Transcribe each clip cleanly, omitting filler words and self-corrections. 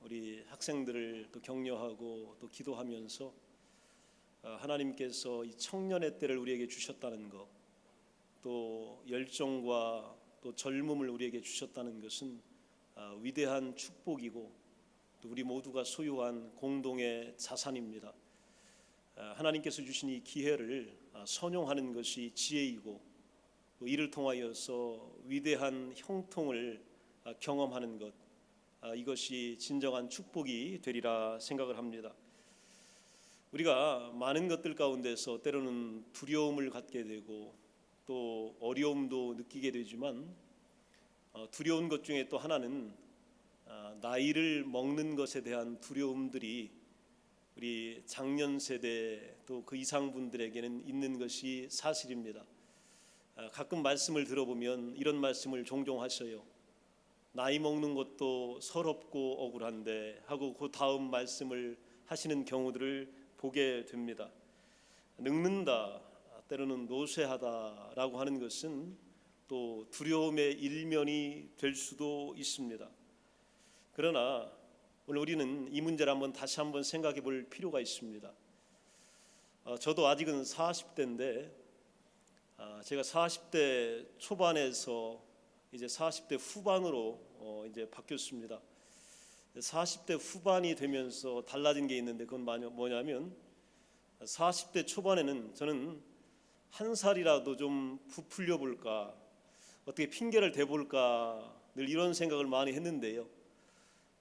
우리 학생들을 또 격려하고 또 기도하면서 하나님께서 이 청년의 때를 우리에게 주셨다는 것, 또 열정과 또 젊음을 우리에게 주셨다는 것은 위대한 축복이고 또 우리 모두가 소유한 공동의 자산입니다. 하나님께서 주신 이 기회를 선용하는 것이 지혜이고 또 이를 통하여서 위대한 형통을 경험하는 것, 이것이 진정한 축복이 되리라 생각을 합니다. 우리가 많은 것들 가운데서 때로는 두려움을 갖게 되고 또 어려움도 느끼게 되지만 두려운 것 중에 또 하나는 나이를 먹는 것에 대한 두려움들이 우리 장년 세대 또 그 이상 분들에게는 있는 것이 사실입니다. 가끔 말씀을 들어보면 이런 말씀을 종종 하셔요. 나이 먹는 것도 서럽고 억울한데 하고 그 다음 말씀을 하시는 경우들을 보게 됩니다. 늙는다, 때로는 노쇠하다라고 하는 것은 또 두려움의 일면이 될 수도 있습니다. 그러나 오늘 우리는 이 문제를 다시 한번 생각해 볼 필요가 있습니다. 저도 아직은 40대인데 제가 40대 초반에서 이제 40대 후반으로 이제 바뀌었습니다. 40대 후반이 되면서 달라진 게 있는데 그건 뭐냐면 40대 초반에는 저는 한 살이라도 좀 부풀려 볼까, 어떻게 핑계를 대볼까 늘 이런 생각을 많이 했는데요.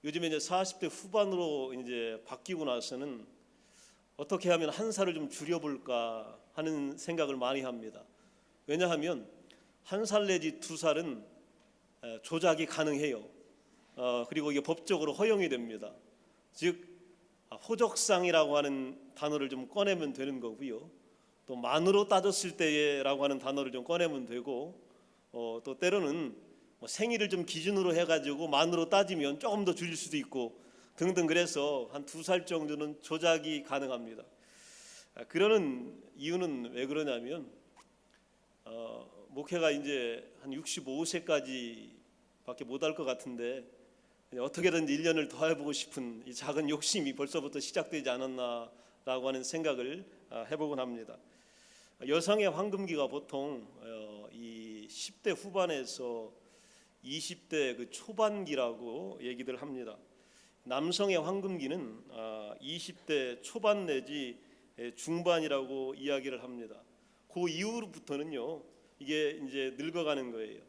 요즘에 이제 40대 후반으로 이제 바뀌고 나서는 어떻게 하면 한 살을 좀 줄여볼까 하는 생각을 많이 합니다. 왜냐하면 한 살 내지 두 살은 조작이 가능해요. 그리고 이게 법적으로 허용이 됩니다. 즉 호적상이라고 하는 단어를 좀 꺼내면 되는 거고요. 또 만으로 따졌을 때라고 하는 단어를 좀 꺼내면 되고 또 때로는 생일을 좀 기준으로 해가지고 만으로 따지면 조금 더 줄일 수도 있고 등등, 그래서 한 2살 정도는 조작이 가능합니다. 그러는 이유는 왜 그러냐면 목회가 이제 한 65세까지 밖에 못 할 것 같은데 어떻게든지 1년을 더 해보고 싶은 이 작은 욕심이 벌써부터 시작되지 않았나라고 하는 생각을 해보곤 합니다. 여성의 황금기가 보통 이 10대 후반에서 20대 그 초반기라고 얘기들 합니다. 남성의 황금기는 20대 초반 내지 중반이라고 이야기를 합니다. 그 이후부터는요, 이게 이제 늙어가는 거예요.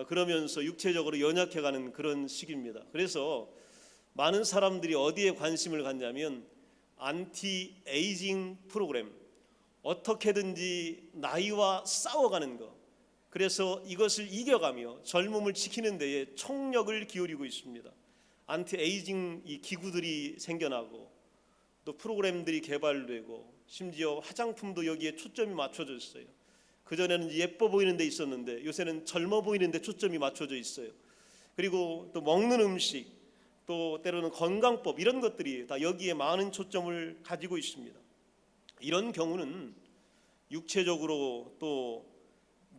그러면서 육체적으로 연약해가는 그런 시기입니다. 그래서 많은 사람들이 어디에 관심을 갖냐면 안티 에이징 프로그램, 어떻게든지 나이와 싸워가는 것, 그래서 이것을 이겨가며 젊음을 지키는 데에 총력을 기울이고 있습니다. 안티 에이징 이 기구들이 생겨나고 또 프로그램들이 개발되고 심지어 화장품도 여기에 초점이 맞춰져 있어요. 그전에는 예뻐 보이는 데 있었는데 요새는 젊어 보이는 데 초점이 맞춰져 있어요. 그리고 또 먹는 음식, 또 때로는 건강법, 이런 것들이 다 여기에 많은 초점을 가지고 있습니다. 이런 경우는 육체적으로 또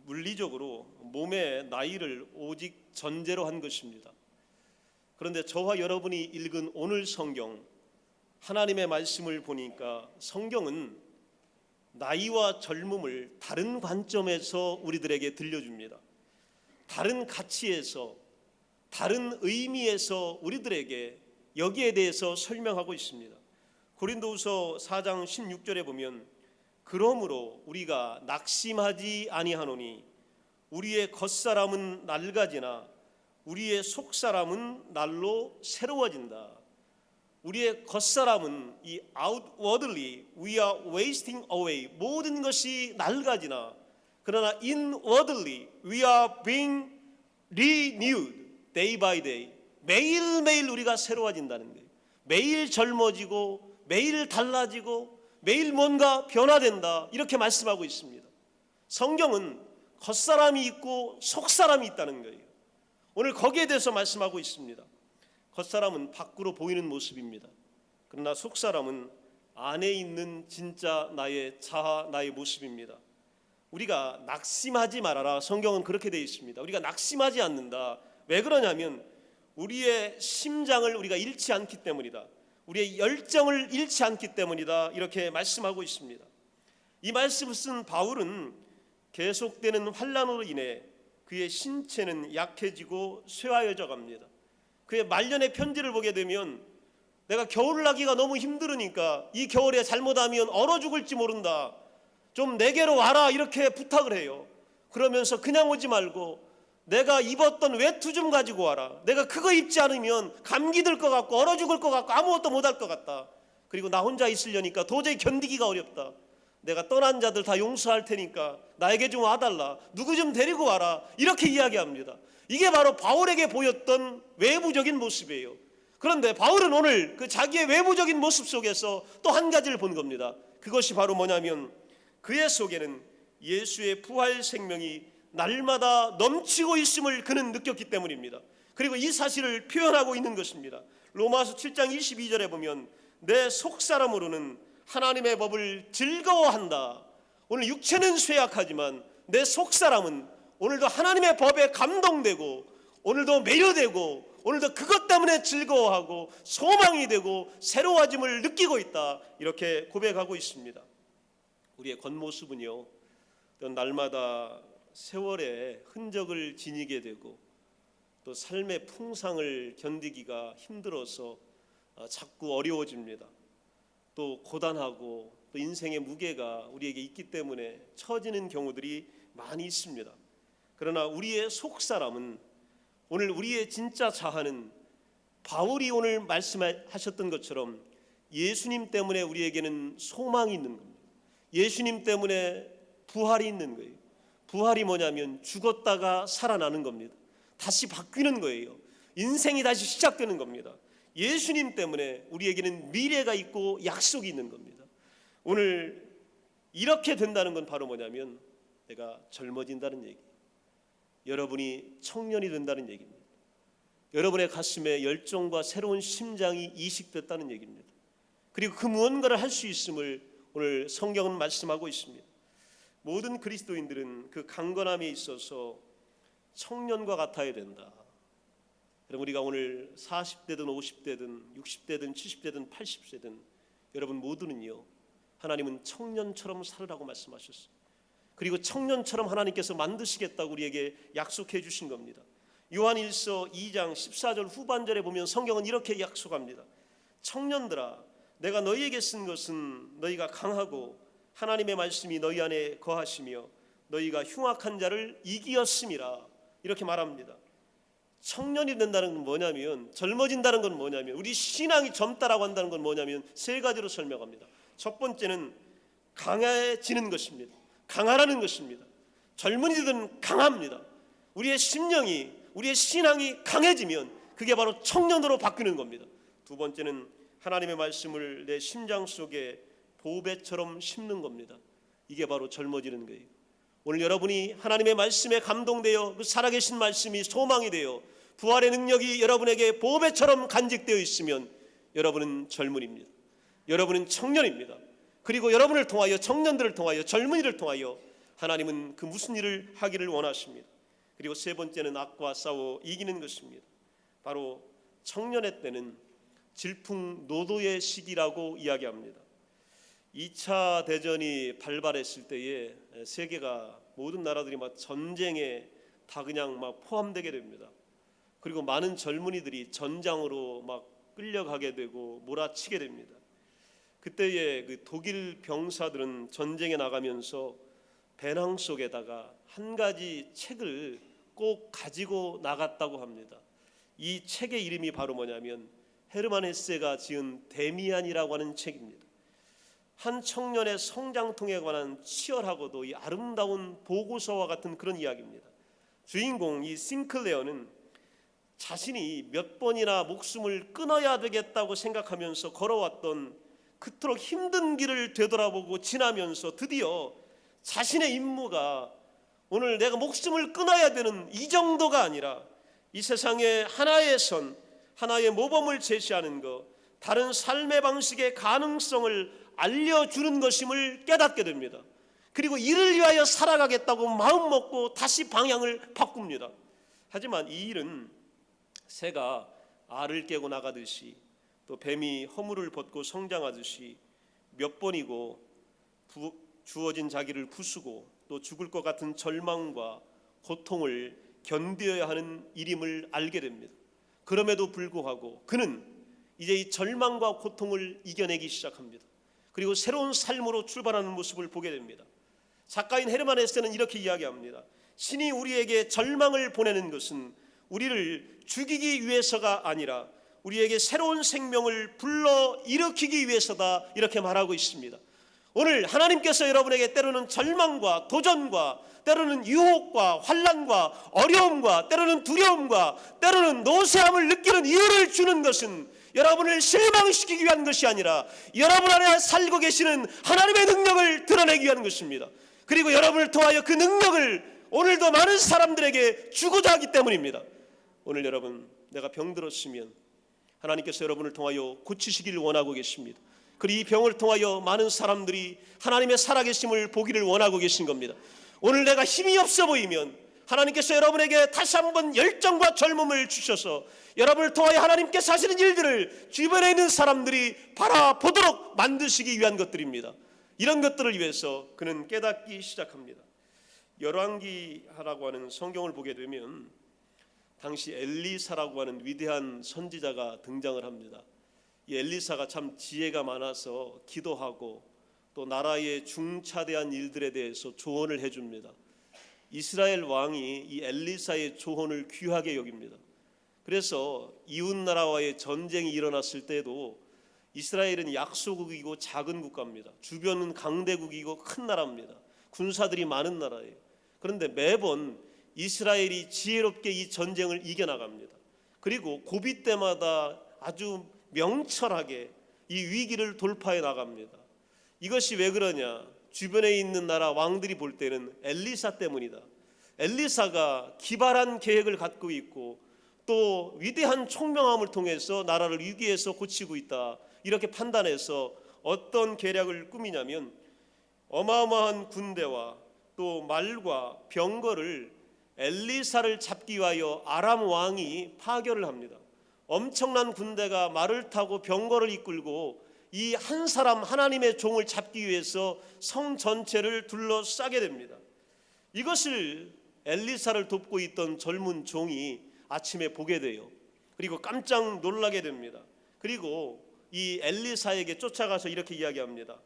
물리적으로 몸의 나이를 오직 전제로 한 것입니다. 그런데 저와 여러분이 읽은 오늘 성경, 하나님의 말씀을 보니까 성경은 나이와 젊음을 다른 관점에서 우리들에게 들려줍니다. 다른 가치에서, 다른 의미에서 우리들에게 여기에 대해서 설명하고 있습니다. 고린도후서 4장 16절에 보면 그러므로 우리가 낙심하지 아니하노니 우리의 겉사람은 낡아지나 우리의 속사람은 날로 새로워진다. 우리의 겉사람은 이 outwardly we are wasting away, 모든 것이 낡아지나 그러나 inwardly we are being renewed day by day, 매일매일 우리가 새로워진다는 거예요. 매일 젊어지고 매일 달라지고 매일 뭔가 변화된다, 이렇게 말씀하고 있습니다. 성경은 겉사람이 있고 속사람이 있다는 거예요. 오늘 거기에 대해서 말씀하고 있습니다. 겉사람은 밖으로 보이는 모습입니다. 그러나 속사람은 안에 있는 진짜 나의 자아, 나의 모습입니다. 우리가 낙심하지 말아라, 성경은 그렇게 되어 있습니다. 우리가 낙심하지 않는다. 왜 그러냐면 우리의 심장을 우리가 잃지 않기 때문이다. 우리의 열정을 잃지 않기 때문이다. 이렇게 말씀하고 있습니다. 이 말씀을 쓴 바울은 계속되는 환난으로 인해 그의 신체는 약해지고 쇠하여져 갑니다. 그의 말년의 편지를 보게 되면 내가 겨울 나기가 너무 힘들으니까 이 겨울에 잘못하면 얼어 죽을지 모른다. 좀 내게로 와라 이렇게 부탁을 해요. 그러면서 그냥 오지 말고 내가 입었던 외투 좀 가지고 와라. 내가 그거 입지 않으면 감기 들 것 같고 얼어 죽을 것 같고 아무것도 못할 것 같다. 그리고 나 혼자 있으려니까 도저히 견디기가 어렵다. 내가 떠난 자들 다 용서할 테니까 나에게 좀 와달라. 누구 좀 데리고 와라. 이렇게 이야기합니다. 이게 바로 바울에게 보였던 외부적인 모습이에요. 그런데 바울은 오늘 그 자기의 외부적인 모습 속에서 또 한 가지를 본 겁니다. 그것이 바로 뭐냐면 그의 속에는 예수의 부활 생명이 날마다 넘치고 있음을 그는 느꼈기 때문입니다. 그리고 이 사실을 표현하고 있는 것입니다. 로마서 7장 22절에 보면 내 속사람으로는 하나님의 법을 즐거워한다. 오늘 육체는 쇠약하지만 내 속사람은 오늘도 하나님의 법에 감동되고 오늘도 매료되고 오늘도 그것 때문에 즐거워하고 소망이 되고 새로워짐을 느끼고 있다. 이렇게 고백하고 있습니다. 우리의 겉모습은요, 날마다 세월의 흔적을 지니게 되고 또 삶의 풍상을 견디기가 힘들어서 자꾸 어려워집니다. 또 고단하고 또 인생의 무게가 우리에게 있기 때문에 처지는 경우들이 많이 있습니다. 그러나 우리의 속사람은, 오늘 우리의 진짜 자아는 바울이 오늘 말씀하셨던 것처럼 예수님 때문에 우리에게는 소망이 있는 겁니다. 예수님 때문에 부활이 있는 거예요. 부활이 뭐냐면 죽었다가 살아나는 겁니다. 다시 바뀌는 거예요. 인생이 다시 시작되는 겁니다. 예수님 때문에 우리에게는 미래가 있고 약속이 있는 겁니다. 오늘 이렇게 된다는 건 바로 뭐냐면 내가 젊어진다는 얘기예요. 여러분이 청년이 된다는 얘기입니다. 여러분의 가슴에 열정과 새로운 심장이 이식됐다는 얘기입니다. 그리고 그 무언가를 할 수 있음을 오늘 성경은 말씀하고 있습니다. 모든 그리스도인들은 그 강건함에 있어서 청년과 같아야 된다. 여러분, 우리가 오늘 40대든 50대든 60대든 70대든 80세든 여러분 모두는요, 하나님은 청년처럼 살으라고 말씀하셨어요. 그리고 청년처럼 하나님께서 만드시겠다고 우리에게 약속해 주신 겁니다. 요한일서 2장 14절 후반절에 보면 성경은 이렇게 약속합니다. 청년들아, 내가 너희에게 쓴 것은 너희가 강하고 하나님의 말씀이 너희 안에 거하시며 너희가 흉악한 자를 이기었음이라. 이렇게 말합니다. 청년이 된다는 건 뭐냐면, 젊어진다는 건 뭐냐면, 우리 신앙이 젊다라고 한다는 건 뭐냐면 세 가지로 설명합니다. 첫 번째는 강해지는 것입니다. 강하라는 것입니다. 젊은이들은 강합니다. 우리의 심령이, 우리의 신앙이 강해지면 그게 바로 청년으로 바뀌는 겁니다. 두 번째는 하나님의 말씀을 내 심장 속에 보배처럼 심는 겁니다. 이게 바로 젊어지는 거예요. 오늘 여러분이 하나님의 말씀에 감동되어 그 살아계신 말씀이 소망이 되어 부활의 능력이 여러분에게 보배처럼 간직되어 있으면 여러분은 젊은입니다. 여러분은 청년입니다. 그리고 여러분을 통하여, 청년들을 통하여, 젊은이를 통하여 하나님은 그 무슨 일을 하기를 원하십니다. 그리고 세 번째는 악과 싸워 이기는 것입니다. 바로 청년의 때는 질풍노도의 시기라고 이야기합니다. 2차 대전이 발발했을 때에 세계가, 모든 나라들이 막 전쟁에 다 그냥 막 포함되게 됩니다. 그리고 많은 젊은이들이 전장으로 막 끌려가게 되고 몰아치게 됩니다. 그때의 그 독일 병사들은 전쟁에 나가면서 배낭 속에다가 한 가지 책을 꼭 가지고 나갔다고 합니다. 이 책의 이름이 바로 뭐냐면 헤르만 헤세가 지은 데미안이라고 하는 책입니다. 한 청년의 성장통에 관한 치열하고도 이 아름다운 보고서와 같은 그런 이야기입니다. 주인공 이 싱클레어는 자신이 몇 번이나 목숨을 끊어야 되겠다고 생각하면서 걸어왔던 그토록 힘든 길을 되돌아보고 지나면서 드디어 자신의 임무가 오늘 내가 목숨을 끊어야 되는 이 정도가 아니라 이 세상에 하나의 선, 하나의 모범을 제시하는 것, 다른 삶의 방식의 가능성을 알려주는 것임을 깨닫게 됩니다. 그리고 이를 위하여 살아가겠다고 마음먹고 다시 방향을 바꿉니다. 하지만 이 일은 새가 알을 깨고 나가듯이 또 뱀이 허물을 벗고 성장하듯이 몇 번이고 주어진 자기를 부수고 또 죽을 것 같은 절망과 고통을 견뎌야 하는 일임을 알게 됩니다. 그럼에도 불구하고 그는 이제 이 절망과 고통을 이겨내기 시작합니다. 그리고 새로운 삶으로 출발하는 모습을 보게 됩니다. 작가인 헤르만 헤세는 이렇게 이야기합니다. 신이 우리에게 절망을 보내는 것은 우리를 죽이기 위해서가 아니라 우리에게 새로운 생명을 불러일으키기 위해서다, 이렇게 말하고 있습니다. 오늘 하나님께서 여러분에게 때로는 절망과 도전과 때로는 유혹과 환난과 어려움과 때로는 두려움과 때로는 노쇠함을 느끼는 이유를 주는 것은 여러분을 실망시키기 위한 것이 아니라 여러분 안에 살고 계시는 하나님의 능력을 드러내기 위한 것입니다. 그리고 여러분을 통하여 그 능력을 오늘도 많은 사람들에게 주고자 하기 때문입니다. 오늘 여러분, 내가 병들었으면 하나님께서 여러분을 통하여 고치시기를 원하고 계십니다. 그리고 이 병을 통하여 많은 사람들이 하나님의 살아계심을 보기를 원하고 계신 겁니다. 오늘 내가 힘이 없어 보이면 하나님께서 여러분에게 다시 한번 열정과 젊음을 주셔서 여러분을 통하여 하나님께서 하시는 일들을 주변에 있는 사람들이 바라보도록 만드시기 위한 것들입니다. 이런 것들을 위해서 그는 깨닫기 시작합니다. 열왕기하라고 하는 성경을 보게 되면 당시 엘리사라고 하는 위대한 선지자가 등장을 합니다. 이 엘리사가 참 지혜가 많아서 기도하고 또 나라의 중차대한 일들에 대해서 조언을 해줍니다. 이스라엘 왕이 이 엘리사의 조언을 귀하게 여깁니다. 그래서 이웃나라와의 전쟁이 일어났을 때도 이스라엘은 약소국이고 작은 국가입니다. 주변은 강대국이고 큰 나라입니다. 군사들이 많은 나라예요. 그런데 매번 이스라엘이 지혜롭게 이 전쟁을 이겨나갑니다. 그리고 고비 때마다 아주 명철하게 이 위기를 돌파해 나갑니다. 이것이 왜 그러냐? 주변에 있는 나라 왕들이 볼 때는 엘리사 때문이다. 엘리사가 기발한 계획을 갖고 있고 또 위대한 총명함을 통해서 나라를 위기에서 고치고 있다, 이렇게 판단해서 어떤 계략을 꾸미냐면 어마어마한 군대와 또 말과 병거를 엘리사를 잡기 위하여 아람 왕이 파견을 합니다. 엄청난 군대가 말을 타고 병거를 이끌고 이 한 사람 하나님의 종을 잡기 위해서 성 전체를 둘러싸게 됩니다. 이것을 엘리사를 돕고 있던 젊은 종이 아침에 보게 돼요. 그리고 깜짝 놀라게 됩니다. 그리고 이 엘리사에게 쫓아가서 이렇게 이야기합니다.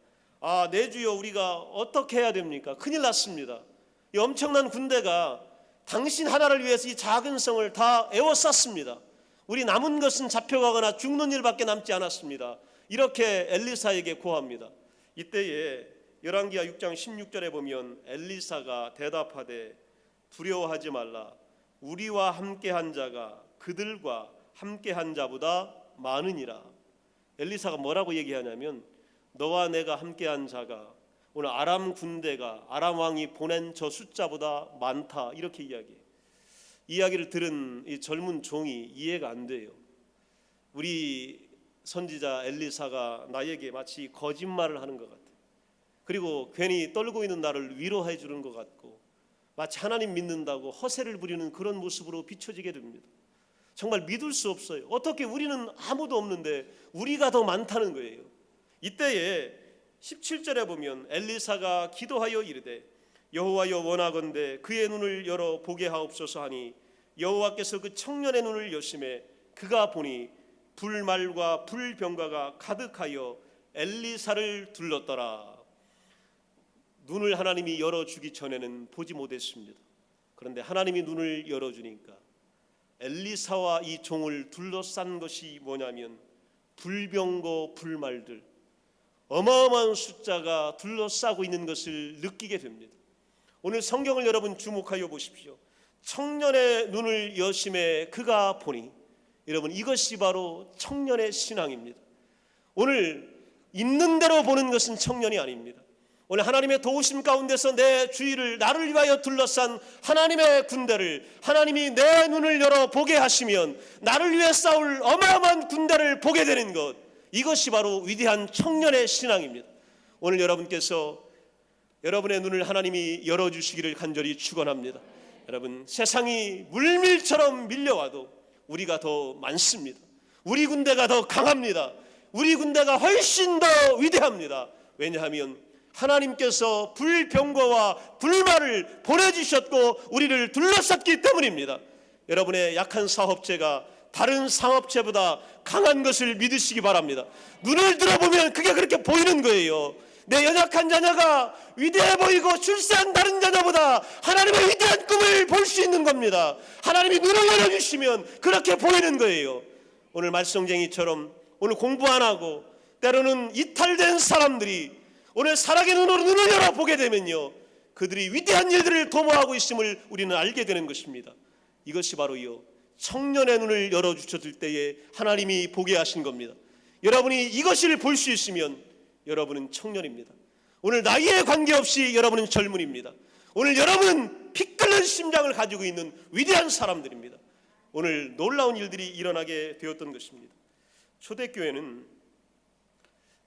아, 내 주여, 우리가 어떻게 해야 됩니까? 큰일 났습니다. 이 엄청난 군대가 당신 하나를 위해서 이 작은 성을 다 에워쌌습니다. 우리 남은 것은 잡혀가거나 죽는 일밖에 남지 않았습니다. 이렇게 엘리사에게 고합니다. 이때에 열왕기하 6장 16절에 보면 엘리사가 대답하되 두려워하지 말라. 우리와 함께한 자가 그들과 함께한 자보다 많으니라. 엘리사가 뭐라고 얘기하냐면 너와 내가 함께한 자가 오늘 아람 군대가 아람 왕이 보낸 저 숫자보다 많다, 이렇게 이야기해요. 이야기를 들은 이 젊은 종이 이해가 안 돼요. 우리 선지자 엘리사가 나에게 마치 거짓말을 하는 것 같아요. 그리고 괜히 떨고 있는 나를 위로해 주는 것 같고 마치 하나님 믿는다고 허세를 부리는 그런 모습으로 비춰지게 됩니다. 정말 믿을 수 없어요. 어떻게 우리는 아무도 없는데 우리가 더 많다는 거예요. 이때에 17절에 보면 엘리사가 기도하여 이르되 여호와여, 원하건대 그의 눈을 열어 보게 하옵소서 하니 여호와께서 그 청년의 눈을 여심해 그가 보니 불말과 불병가가 가득하여 엘리사를 둘렀더라. 눈을 하나님이 열어주기 전에는 보지 못했습니다. 그런데 하나님이 눈을 열어주니까 엘리사와 이 종을 둘러싼 것이 뭐냐면 불병거 불말들, 어마어마한 숫자가 둘러싸고 있는 것을 느끼게 됩니다. 오늘 성경을 여러분 주목하여 보십시오. 청년의 눈을 여심해 그가 보니, 여러분 이것이 바로 청년의 신앙입니다. 오늘 있는 대로 보는 것은 청년이 아닙니다. 오늘 하나님의 도우심 가운데서 내 주위를 나를 위하여 둘러싼 하나님의 군대를 하나님이 내 눈을 열어 보게 하시면 나를 위해 싸울 어마어마한 군대를 보게 되는 것, 이것이 바로 위대한 청년의 신앙입니다. 오늘 여러분께서 여러분의 눈을 하나님이 열어주시기를 간절히 축원합니다. 여러분, 세상이 물밀처럼 밀려와도 우리가 더 많습니다. 우리 군대가 더 강합니다. 우리 군대가 훨씬 더 위대합니다. 왜냐하면 하나님께서 불병거와 불말을 보내주셨고 우리를 둘러쌌기 때문입니다. 여러분의 약한 사업체가 다른 상업체보다 강한 것을 믿으시기 바랍니다. 눈을 들어보면 그게 그렇게 보이는 거예요. 내 연약한 자녀가 위대해 보이고 출세한 다른 자녀보다 하나님의 위대한 꿈을 볼 수 있는 겁니다. 하나님이 눈을 열어주시면 그렇게 보이는 거예요. 오늘 말썽쟁이처럼 오늘 공부 안 하고 때로는 이탈된 사람들이 오늘 사랑의 눈으로 눈을 열어보게 되면요, 그들이 위대한 일들을 도모하고 있음을 우리는 알게 되는 것입니다. 이것이 바로요, 청년의 눈을 열어주셨을 때에 하나님이 보게 하신 겁니다. 여러분이 이것을 볼 수 있으면 여러분은 청년입니다. 오늘 나이에 관계없이 여러분은 젊은입니다. 오늘 여러분은 피 끓는 심장을 가지고 있는 위대한 사람들입니다. 오늘 놀라운 일들이 일어나게 되었던 것입니다. 초대교회는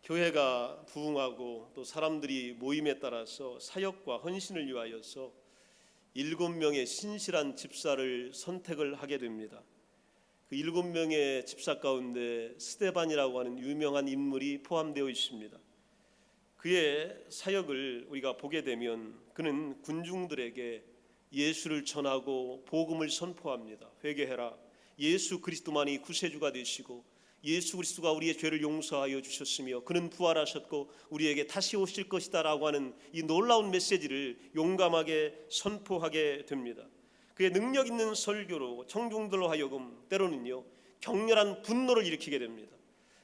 교회가 부흥하고 또 사람들이 모임에 따라서 사역과 헌신을 위하여서 7명의 신실한 집사를 선택을 하게 됩니다. 그 7명의 집사 가운데 스데반이라고 하는 유명한 인물이 포함되어 있습니다. 그의 사역을 우리가 보게 되면 그는 군중들에게 예수를 전하고 복음을 선포합니다. 회개해라. 예수 그리스도만이 구세주가 되시고 예수 그리스도가 우리의 죄를 용서하여 주셨으며 그는 부활하셨고 우리에게 다시 오실 것이다 라고 하는 이 놀라운 메시지를 용감하게 선포하게 됩니다. 그의 능력 있는 설교로 청중들로 하여금 때로는요, 격렬한 분노를 일으키게 됩니다.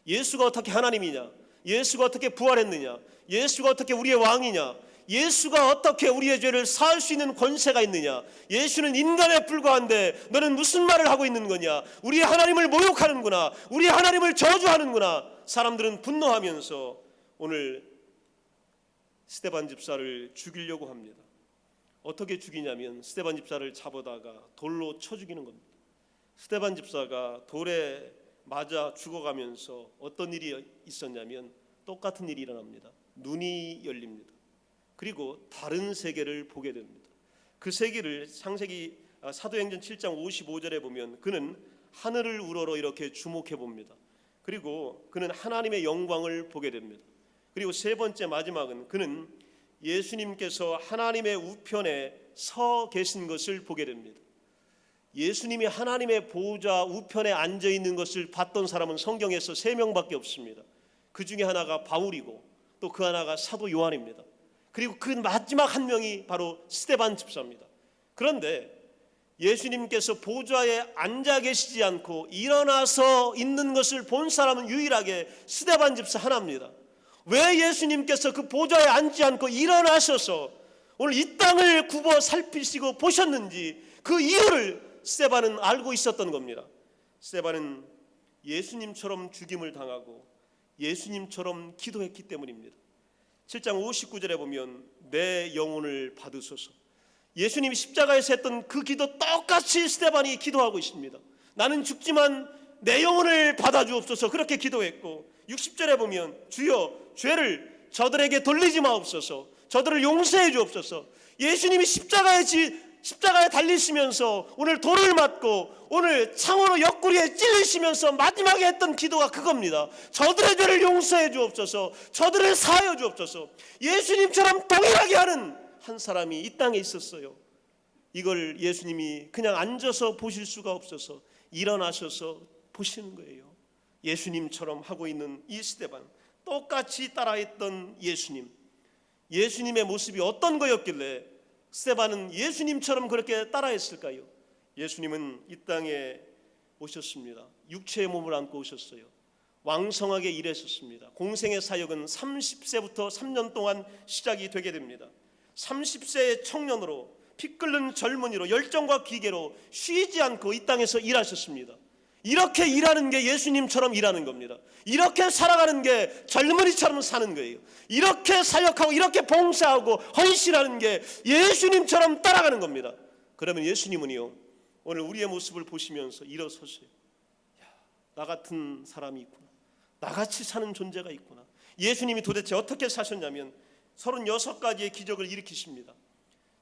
예수가 어떻게 하나님이냐, 예수가 어떻게 부활했느냐, 예수가 어떻게 우리의 왕이냐, 예수가 어떻게 우리의 죄를 사할 수 있는 권세가 있느냐, 예수는 인간에 불과한데 너는 무슨 말을 하고 있는 거냐, 우리의 하나님을 모욕하는구나, 우리의 하나님을 저주하는구나. 사람들은 분노하면서 오늘 스데반 집사를 죽이려고 합니다. 어떻게 죽이냐면 스데반 집사를 잡아다가 돌로 쳐 죽이는 겁니다. 스데반 집사가 돌에 맞아 죽어가면서 어떤 일이 있었냐면 똑같은 일이 일어납니다. 눈이 열립니다. 그리고 다른 세계를 보게 됩니다. 그 세계를 창세기 사도행전 7장 55절에 보면 그는 하늘을 우러러 이렇게 주목해 봅니다. 그리고 그는 하나님의 영광을 보게 됩니다. 그리고 세 번째 마지막은 그는 예수님께서 하나님의 우편에 서 계신 것을 보게 됩니다. 예수님이 하나님의 보좌 우편에 앉아 있는 것을 봤던 사람은 성경에서 3명밖에 없습니다. 그 중에 하나가 바울이고 또 그 하나가 사도 요한입니다. 그리고 그 마지막 한 명이 바로 스데반 집사입니다. 그런데 예수님께서 보좌에 앉아 계시지 않고 일어나서 있는 것을 본 사람은 유일하게 스데반 집사 하나입니다. 왜 예수님께서 그 보좌에 앉지 않고 일어나셔서 오늘 이 땅을 굽어 살피시고 보셨는지 그 이유를 스데반은 알고 있었던 겁니다. 스데반은 예수님처럼 죽임을 당하고 예수님처럼 기도했기 때문입니다. 7장 59절에 보면 내 영혼을 받으소서. 예수님이 십자가에서 했던 그 기도 똑같이 스데반이 기도하고 있습니다. 나는 죽지만 내 영혼을 받아주옵소서. 그렇게 기도했고 60절에 보면 주여 죄를 저들에게 돌리지 마옵소서. 저들을 용서해 주옵소서. 예수님이 십자가에 달리시면서 오늘 돌을 맞고 오늘 창으로 옆구리에 찔리시면서 마지막에 했던 기도가 그겁니다. 저들의 죄를 용서해 주옵소서. 저들을 사하여 주옵소서. 예수님처럼 동일하게 하는 한 사람이 이 땅에 있었어요. 이걸 예수님이 그냥 앉아서 보실 수가 없어서 일어나셔서 보시는 거예요. 예수님처럼 하고 있는 이 스데반, 똑같이 따라했던 예수님의 모습이 어떤 거였길래 스데반은 예수님처럼 그렇게 따라했을까요? 예수님은 이 땅에 오셨습니다. 육체의 몸을 안고 오셨어요. 왕성하게 일했었습니다. 공생의 사역은 30세부터 3년 동안 시작이 되게 됩니다. 30세의 청년으로 피 끓는 젊은이로 열정과 기계로 쉬지 않고 이 땅에서 일하셨습니다. 이렇게 일하는 게 예수님처럼 일하는 겁니다. 이렇게 살아가는 게 젊은이처럼 사는 거예요. 이렇게 사역하고 이렇게 봉사하고 헌신하는 게 예수님처럼 따라가는 겁니다. 그러면 예수님은요, 오늘 우리의 모습을 보시면서 일어서세요. 나 같은 사람이 있구나. 나같이 사는 존재가 있구나. 예수님이 도대체 어떻게 사셨냐면 36가지의 기적을 일으키십니다.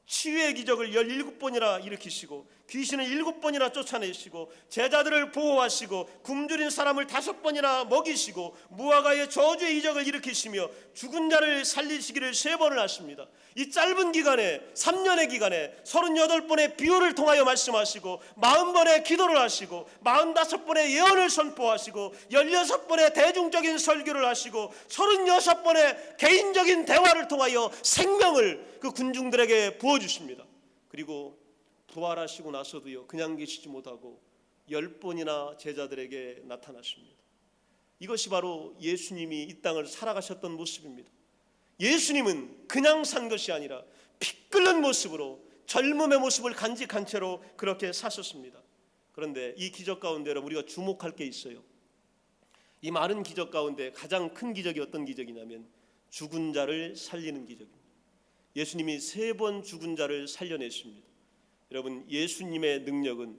치유의 기적을 17번이나 일으키시고 귀신을 7번이나 쫓아내시고 제자들을 보호하시고 굶주린 사람을 5번이나 먹이시고 무화과의 저주의 이적을 일으키시며 죽은 자를 살리시기를 3번을 하십니다. 이 짧은 기간에 3년의 기간에 38번의 비유를 통하여 말씀하시고 40번의 기도를 하시고 45번의 예언을 선포하시고 16번의 대중적인 설교를 하시고 36번의 개인적인 대화를 통하여 생명을 그 군중들에게 부어주십니다. 그리고 부활하시고 나서도요, 그냥 계시지 못하고 10번이나 제자들에게 나타나십니다. 이것이 바로 예수님이 이 땅을 살아가셨던 모습입니다. 예수님은 그냥 산 것이 아니라 피 끓는 모습으로 젊음의 모습을 간직한 채로 그렇게 사셨습니다. 그런데 이 기적 가운데 여러분, 우리가 주목할 게 있어요. 이 많은 기적 가운데 가장 큰 기적이 어떤 기적이냐면 죽은 자를 살리는 기적입니다. 예수님이 3번 죽은 자를 살려내십니다. 여러분, 예수님의 능력은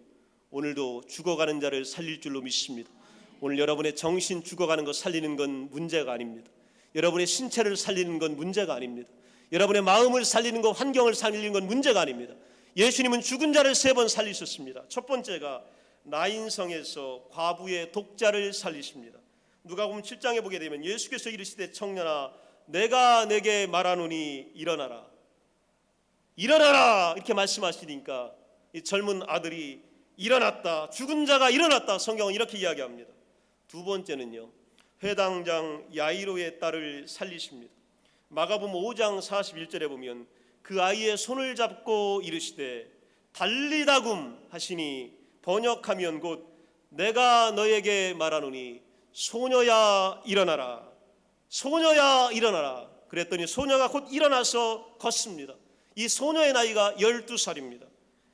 오늘도 죽어가는 자를 살릴 줄로 믿습니다. 오늘 여러분의 정신 죽어가는 것 살리는 건 문제가 아닙니다. 여러분의 신체를 살리는 건 문제가 아닙니다. 여러분의 마음을 살리는 것, 환경을 살리는 건 문제가 아닙니다. 예수님은 죽은 자를 3번 살리셨습니다. 첫 번째가 나인성에서 과부의 독자를 살리십니다. 누가복음 7장에 보게 되면 예수께서 이르시되 청년아 내가 내게 말하노니 일어나라. 일어나라 이렇게 말씀하시니까 이 젊은 아들이 일어났다. 죽은 자가 일어났다. 성경은 이렇게 이야기합니다. 두 번째는요, 회당장 야이로의 딸을 살리십니다. 마가복음 5장 41절에 보면 그 아이의 손을 잡고 이르시되 달리다굼 하시니 번역하면 곧 내가 너에게 말하노니 소녀야 일어나라. 소녀야 일어나라. 그랬더니 소녀가 곧 일어나서 걷습니다. 이 소녀의 나이가 12살입니다.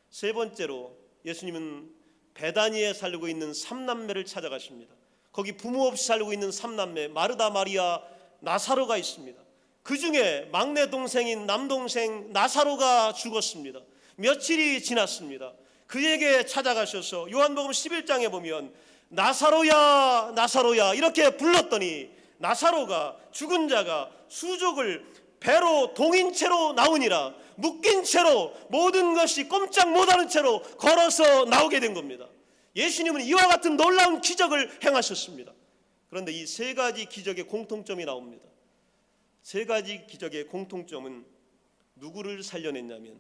세 번째로 예수님은 베다니에 살고 있는 3남매를 찾아가십니다. 거기 부모 없이 살고 있는 3남매 마르다, 마리아, 나사로가 있습니다. 그 중에 막내 동생인 남동생 나사로가 죽었습니다. 며칠이 지났습니다. 그에게 찾아가셔서 요한복음 11장에 보면 나사로야 나사로야 이렇게 불렀더니 나사로가, 죽은 자가 수족을 배로 동인 채로 나오니라. 묶인 채로, 모든 것이 꼼짝 못하는 채로 걸어서 나오게 된 겁니다. 예수님은 이와 같은 놀라운 기적을 행하셨습니다. 그런데 이 3가지 기적의 공통점이 나옵니다. 3가지 기적의 공통점은 누구를 살려냈냐면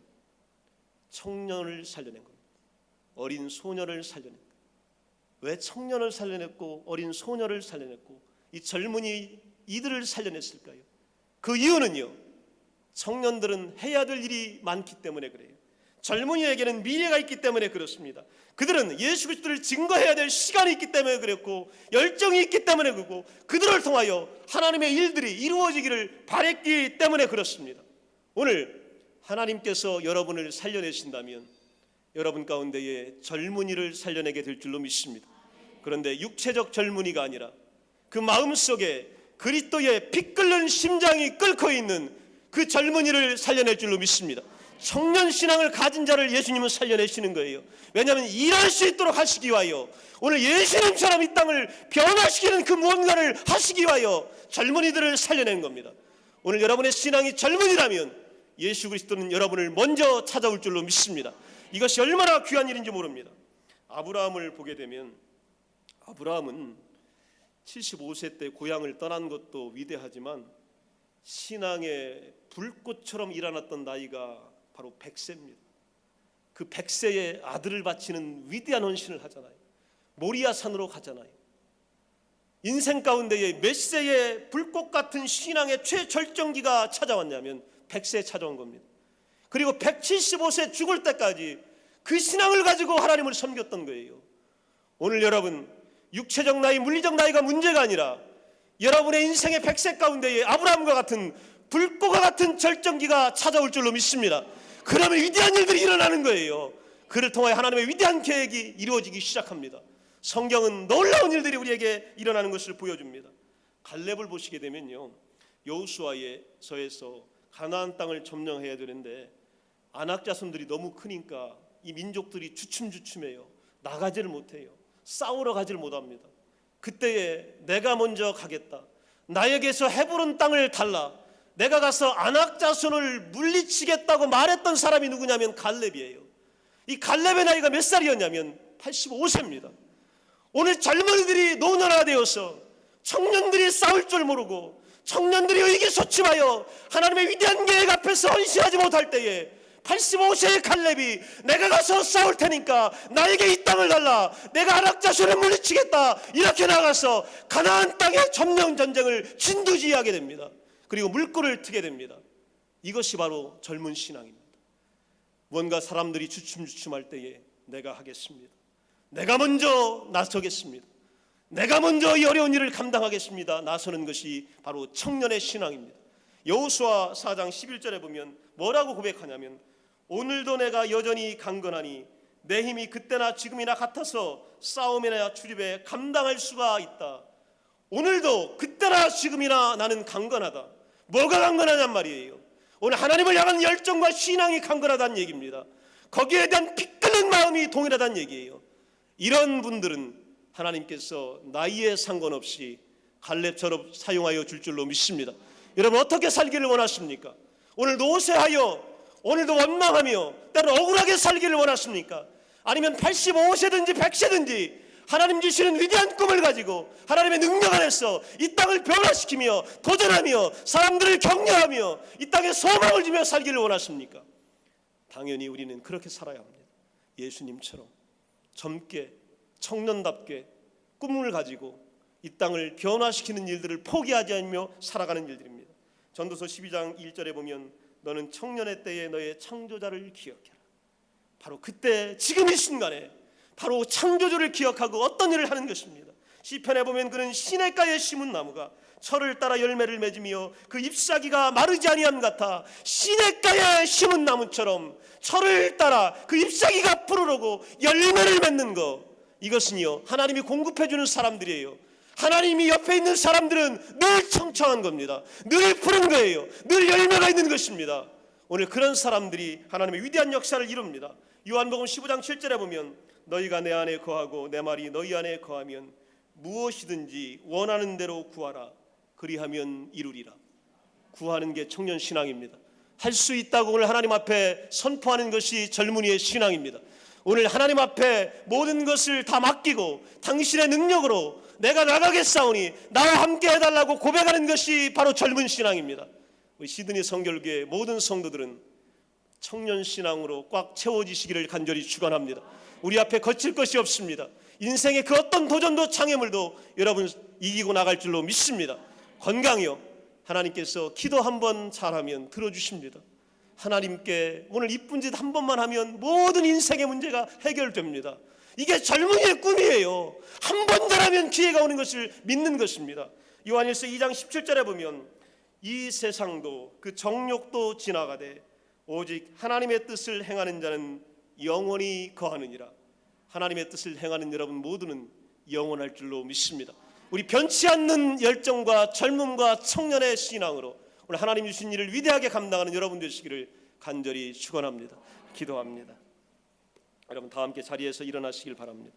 청년을 살려낸 겁니다. 어린 소녀를 살려낸 겁니다. 왜 청년을 살려냈고 어린 소녀를 살려냈고 이 젊은이 이들을 살려냈을까요? 그 이유는요, 청년들은 해야 될 일이 많기 때문에 그래요. 젊은이에게는 미래가 있기 때문에 그렇습니다. 그들은 예수 그리스도를 증거해야 될 시간이 있기 때문에 그랬고 열정이 있기 때문에 그렇고 그들을 통하여 하나님의 일들이 이루어지기를 바랬기 때문에 그렇습니다. 오늘 하나님께서 여러분을 살려내신다면 여러분 가운데에 젊은이를 살려내게 될 줄로 믿습니다. 그런데 육체적 젊은이가 아니라 그 마음속에 그리스도의 피 끓는 심장이 끓고 있는 그 젊은이를 살려낼 줄로 믿습니다. 청년 신앙을 가진 자를 예수님은 살려내시는 거예요. 왜냐하면 일할 수 있도록 하시기 위하여, 오늘 예수님처럼 이 땅을 변화시키는 그 무언가를 하시기 위하여 젊은이들을 살려낸 겁니다. 오늘 여러분의 신앙이 젊은이라면 예수 그리스도는 여러분을 먼저 찾아올 줄로 믿습니다. 이것이 얼마나 귀한 일인지 모릅니다. 아브라함을 보게 되면 아브라함은 75세 때 고향을 떠난 것도 위대하지만 신앙의 불꽃처럼 일어났던 나이가 바로 100세입니다. 그 100세의 아들을 바치는 위대한 헌신을 하잖아요. 모리아산으로 가잖아요. 인생 가운데에 몇 세의 불꽃 같은 신앙의 최절정기가 찾아왔냐면 100세에 찾아온 겁니다. 그리고 175세 죽을 때까지 그 신앙을 가지고 하나님을 섬겼던 거예요. 오늘 여러분, 육체적 나이, 물리적 나이가 문제가 아니라 여러분의 인생의 100세 가운데에 아브라함과 같은 불꽃과 같은 절정기가 찾아올 줄로 믿습니다. 그러면 위대한 일들이 일어나는 거예요. 그를 통하여 하나님의 위대한 계획이 이루어지기 시작합니다. 성경은 놀라운 일들이 우리에게 일어나는 것을 보여줍니다. 갈렙을 보시게 되면요, 여호수아서에서 가나안 땅을 점령해야 되는데 아낙 자손들이 너무 크니까 이 민족들이 주춤주춤해요. 나가지를 못해요. 싸우러 가지를 못합니다. 그때에 내가 먼저 가겠다. 나에게서 헤브론 땅을 달라. 내가 가서 아낙 자손을 물리치겠다고 말했던 사람이 누구냐면 갈렙이에요. 이 갈렙의 나이가 몇 살이었냐면 85세입니다. 오늘 젊은이들이 노년화되어서 청년들이 싸울 줄 모르고 청년들이 의기소침하여 하나님의 위대한 계획 앞에서 헌신하지 못할 때에 85세의 갈렙이 내가 가서 싸울 테니까 나에게 이 땅을 달라, 내가 아낙 자손을 물리치겠다, 이렇게 나가서 가나안 땅의 점령 전쟁을 진두지휘하게 됩니다. 그리고 물꼬를 트게 됩니다. 이것이 바로 젊은 신앙입니다. 뭔가 사람들이 주춤주춤할 때에 내가 하겠습니다, 내가 먼저 나서겠습니다, 내가 먼저 이 어려운 일을 감당하겠습니다, 나서는 것이 바로 청년의 신앙입니다. 여호수아 4장 11절에 보면 뭐라고 고백하냐면, 오늘도 내가 여전히 강건하니 내 힘이 그때나 지금이나 같아서 싸움이나 출입에 감당할 수가 있다. 오늘도 그때나 지금이나 나는 강건하다. 뭐가 강건하냔 말이에요. 오늘 하나님을 향한 열정과 신앙이 강건하다는 얘기입니다. 거기에 대한 피 끓는 마음이 동일하다는 얘기예요. 이런 분들은 하나님께서 나이에 상관없이 갈렙처럼 사용하여 줄 줄로 믿습니다. 여러분, 어떻게 살기를 원하십니까? 오늘 노쇠하여, 오늘도 원망하며 때로 억울하게 살기를 원하십니까? 아니면 85세든지 100세든지 하나님 주시는 위대한 꿈을 가지고 하나님의 능력 안에서 이 땅을 변화시키며 도전하며 사람들을 격려하며 이 땅에 소망을 주며 살기를 원하십니까? 당연히 우리는 그렇게 살아야 합니다. 예수님처럼 젊게 청년답게 꿈을 가지고 이 땅을 변화시키는 일들을 포기하지 않으며 살아가는 일들입니다. 전도서 12장 1절에 보면 너는 청년의 때에 너의 창조자를 기억해라. 바로 그때 지금 이 순간에 바로 창조주를 기억하고 어떤 일을 하는 것입니다. 시편에 보면 그는 시냇가에 심은 나무가 철을 따라 열매를 맺으며 그 잎사귀가 마르지 아니함 같아. 시냇가에 심은 나무처럼 철을 따라 그 잎사귀가 푸르르고 열매를 맺는 것, 이것은요 하나님이 공급해 주는 사람들이에요. 하나님이 옆에 있는 사람들은 늘 청청한 겁니다. 늘 푸른 거예요. 늘 열매가 있는 것입니다. 오늘 그런 사람들이 하나님의 위대한 역사를 이룹니다. 요한복음 15장 7절에 보면 너희가 내 안에 거하고 내 말이 너희 안에 거하면 무엇이든지 원하는 대로 구하라. 그리하면 이루리라. 구하는 게 청년 신앙입니다. 할 수 있다고 오늘 하나님 앞에 선포하는 것이 젊은이의 신앙입니다. 오늘 하나님 앞에 모든 것을 다 맡기고 당신의 능력으로 내가 나가겠사오니 나와 함께 해달라고 고백하는 것이 바로 젊은 신앙입니다. 우리 시드니 성결교회 모든 성도들은 청년 신앙으로 꽉 채워지시기를 간절히 축원합니다. 우리 앞에 거칠 것이 없습니다. 인생의 그 어떤 도전도 장애물도 여러분 이기고 나갈 줄로 믿습니다. 건강이요, 하나님께서 기도 한번 잘하면 들어주십니다. 하나님께 오늘 이쁜 짓 한 번만 하면 모든 인생의 문제가 해결됩니다. 이게 젊은이의 꿈이에요. 한 번 잘하면 기회가 오는 것을 믿는 것입니다. 요한일서 2장 17절에 보면 이 세상도 그 정욕도 지나가되 오직 하나님의 뜻을 행하는 자는 영원히 거하느니라. 하나님의 뜻을 행하는 여러분 모두는 영원할 줄로 믿습니다. 우리 변치 않는 열정과 젊음과 청년의 신앙으로 오늘 하나님 주신 일을 위대하게 감당하는 여러분 되시기를 간절히 축원합니다. 기도합니다. 여러분 다 함께 자리에서 일어나시길 바랍니다.